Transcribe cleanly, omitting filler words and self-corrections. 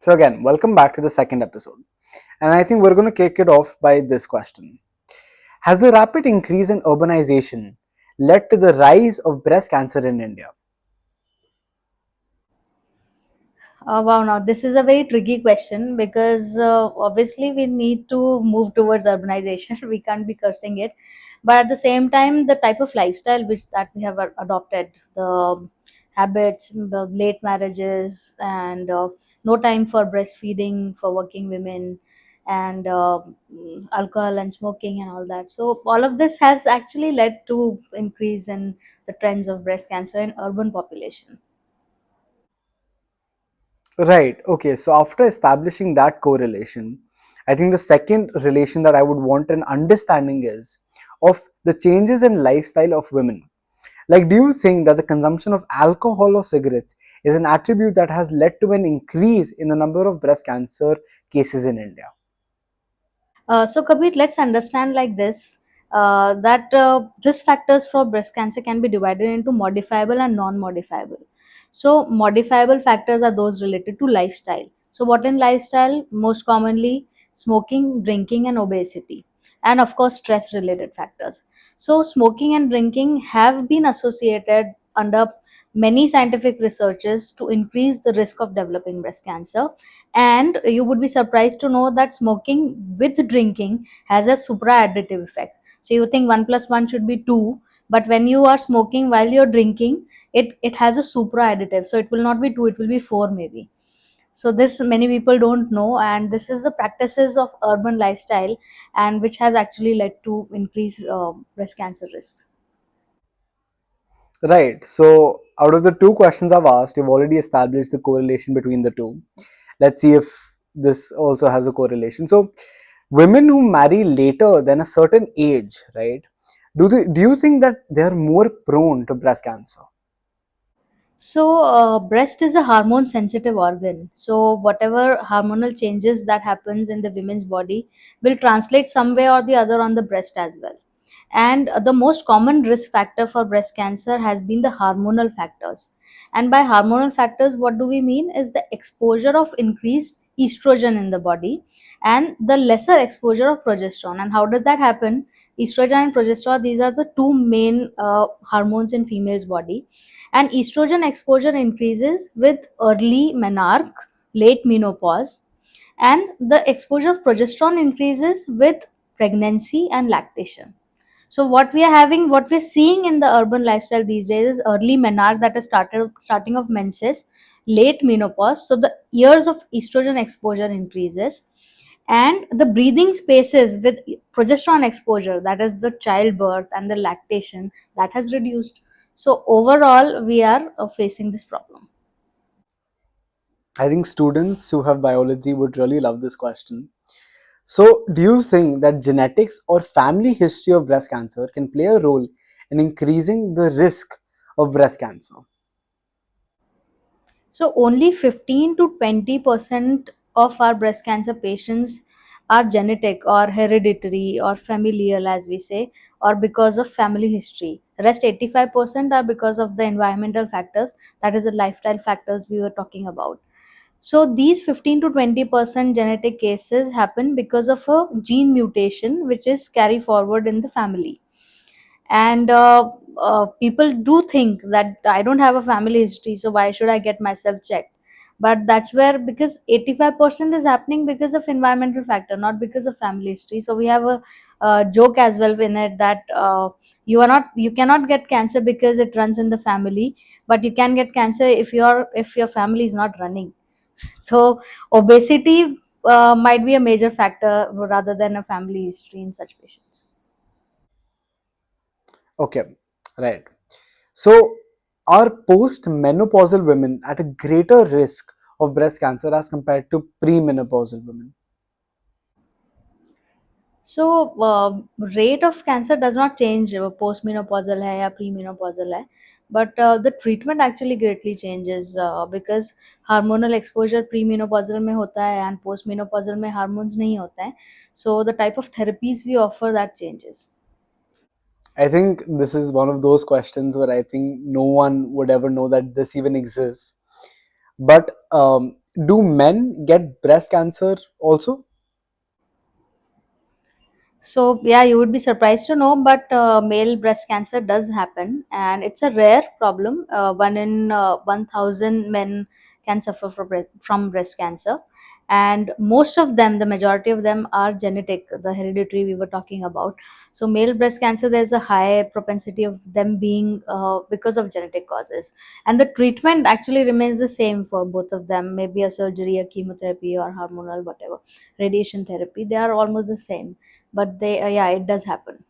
So, again, welcome back to the second episode. And I think we're going to kick it off by this question. Has the rapid increase in urbanization led to the rise of breast cancer in India? Wow, now this is a very tricky question because obviously we need to move towards urbanization. We can't be cursing it, but at the same time, the type of lifestyle which that we have adopted, the habits, the late marriages, and no time for breastfeeding for working women, and alcohol and smoking and all that. So all of this has actually led to increase in the trends of breast cancer in urban population. Right. Okay. So, after establishing that correlation, I think the second relation that I would want an understanding is of the changes in lifestyle of women. Like, do you think that the consumption of alcohol or cigarettes is an attribute that has led to an increase in the number of breast cancer cases in India? So, Kabir, let's understand like this that risk factors for breast cancer can be divided into modifiable and non modifiable. So, modifiable factors are those related to lifestyle. So, what in lifestyle? Most commonly, smoking, drinking, and obesity, and of course, stress related factors. So, smoking and drinking have been associated under many scientific researches to increase the risk of developing breast cancer, and you would be surprised to know that smoking with drinking has a supra additive effect. So you think 1 plus 1 should be 2, but when you are smoking while you're drinking, it has a supra additive, so it will not be 2, it will be 4 maybe. So this many people don't know, and this is the practices of urban lifestyle, and which has actually led to increased breast cancer risks. Right. So, out of the two questions I've asked, you've already established the correlation between the two. Let's see if this also has a correlation. So, women who marry later than a certain age, right? Do you think that they're more prone to breast cancer? So, breast is a hormone sensitive organ. So, whatever hormonal changes that happens in the women's body will translate some way or the other on the breast as well. And the most common risk factor for breast cancer has been the hormonal factors. And by hormonal factors, what do we mean is the exposure of increased estrogen in the body and the lesser exposure of progesterone. And how does that happen? Estrogen and progesterone, these are the two main hormones in female's body, and estrogen exposure increases with early menarche, late menopause, and the exposure of progesterone increases with pregnancy and lactation. So what we're seeing in the urban lifestyle these days is early menarche, that is starting of menses, late menopause. So the years of estrogen exposure increases, and the breathing spaces with progesterone exposure, that is the childbirth and the lactation, that has reduced. So overall, we are facing this problem. I think students who have biology would really love this question. So, do you think that genetics or family history of breast cancer can play a role in increasing the risk of breast cancer? So only 15 to 20% of our breast cancer patients are genetic or hereditary or familial, as we say, or because of family history. Rest 85% are because of the environmental factors, that is the lifestyle factors we were talking about. So these 15 to 20% genetic cases happen because of a gene mutation which is carried forward in the family. And people do think that I don't have a family history, so why should I get myself checked? But that's where, because 85% is happening because of environmental factor, not because of family history. So we have a joke as well in it that you cannot get cancer because it runs in the family, but you can get cancer if your family is not running. So obesity might be a major factor rather than a family history in such patients. Okay, right. So, are post-menopausal women at a greater risk of breast cancer as compared to premenopausal women? So rate of cancer does not change postmenopausal hai या premenopausal hai, but the treatment actually greatly changes because hormonal exposure premenopausal में होता है and postmenopausal में hormones नहीं होता है. So the type of therapies we offer, that changes. I think this is one of those questions where I think no one would ever know that this even exists. But Do men get breast cancer also? So yeah, you would be surprised to know, but male breast cancer does happen, and it's a rare problem. One in 1,000 men can suffer from breast cancer, and most of them, the majority of them, are genetic, the hereditary we were talking about. So male breast cancer, there's a high propensity of them being because of genetic causes, and the treatment actually remains the same for both of them. Maybe a surgery, a chemotherapy, or hormonal, whatever, radiation therapy. They are almost the same, but they yeah, it does happen.